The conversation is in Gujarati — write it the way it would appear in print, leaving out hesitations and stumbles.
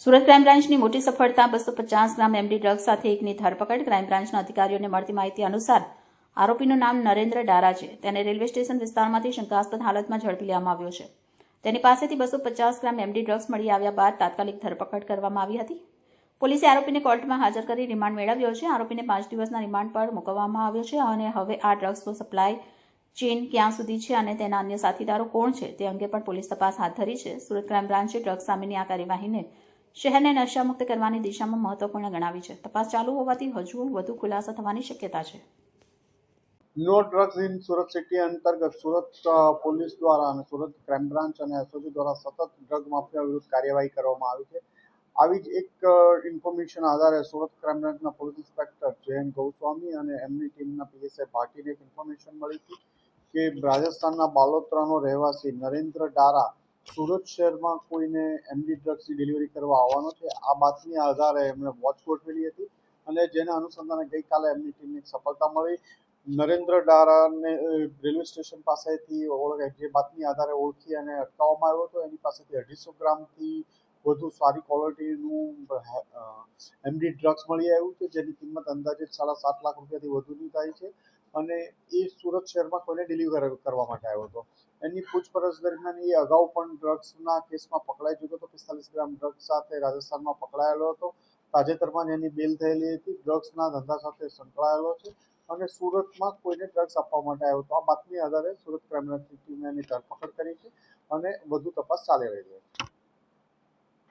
સુરત ક્રાઇમ બ્રાન્ચની મોટી સફળતા 250 ગ્રામ એમડી ડ્રગ્સ સાથે એકની ધરપકડ. ક્રાઇમ બ્રાન્ચના અધિકારીઓને મળતી માહિતી અનુસાર આરોપીનું નામ નરેન્દ્ર ડારા છે. તેને રેલવે સ્ટેશન વિસ્તારમાંથી શંકાસ્પદ હાલતમાં ઝડપી લેવામાં આવ્યો છે. તેની પાસેથી 250 ગ્રામ એમડી ડ્રગ્સ મળી આવ્યા બાદ તાત્કાલિક ધરપકડ કરવામાં આવી હતી. પોલીસે આરોપીને કોર્ટમાં હાજર કરી રિમાન્ડ મેળવ્યો છે. આરોપીને 5 દિવસના રિમાન્ડ પર મૂકવામાં આવ્યો છે અને હવે આ ડ્રગ્સનો સપ્લાય ચેઇન ક્યાં સુધી છે અને તેના અન્ય સાથીદારો કોણ છે તે અંગે પણ પોલીસ તપાસ હાથ ધરી છે. સુરત ક્રાઇમ બ્રાન્ચે ડ્રગ્સ સામેની આ કાર્યવાહીને શહેરને નશામુક્ત કરવાની દિશામાં મહત્વપૂર્ણ ગણાવી છે. તપાસ ચાલુ હોવાથી હજુ વધુ ખુલાસા થવાની શક્યતા છે. No drugs in Surat city અંતર્ગત સુરત પોલીસ દ્વારા અને સુરત ક્રાઇમ બ્રાન્ચ અને એસઓજી દ્વારા સતત ડ્રગ માફિયા વિરુદ્ધ કાર્યવાહી કરવામાં આવી છે. આવી જ એક ઇન્ફોર્મેશન આધારે સુરત ક્રાઇમ બ્રાન્ચના પોલીસ ઇન્સ્પેક્ટર જયંત ગોસ્વામી અને એમની ટીમના પીએસઆઈ ભાટીને એક ઇન્ફોર્મેશન મળી હતી કે રાજસ્થાનના બાલોતરાનો રહેવાસી નરેન્દ્ર ડારા સુરત શહેરમાં કોઈને એમડી ડ્રગ્સની ડિલિવરી કરવા આવવાનો છે. આ બાતમી આધારે એમણે વોચ ગોઠવેલી હતી અને જેના અનુસંધાને ગઈકાલે એમની ટીમને એક સફળતા મળી. નરેન્દ્ર ડારાને રેલવે સ્ટેશન પાસેથી જે બાતમી આધારે ઓળખી અને અટકાવવામાં આવ્યો હતો. એની પાસેથી 250 ગ્રામથી વધુ સારી ક્વોલિટીનું એમડી ડ્રગ્સ મળી આવ્યું છે, જેની કિંમત અંદાજિત 7.5 લાખ રૂપિયાથી વધુની થાય છે અને એ સુરત શહેરમાં કોઈને ડિલિવર કરવા માટે આવ્યો હતો. એની પૂછપરછ દરમિયાન એ અગાઉ પણ ડ્રગ્સના કેસમાં પકડાઈ ચૂક્યો હતો. 45 ગ્રામ ડ્રગ્સ સાથે રાજસ્થાનમાં પકડાયેલો હતો. તાજેતરમાં જ એની બેલ થયેલી હતી. ડ્રગ્સના ધંધા સાથે સંકળાયેલો છે અને સુરતમાં કોઈને ડ્રગ્સ આપવા માટે આવ્યો હતો. આ બાતમી આધારે સુરત ક્રાઇમ બ્રાન્ચની ટીમે એની ધરપકડ કરી છે અને વધુ તપાસ ચાલી રહી છે.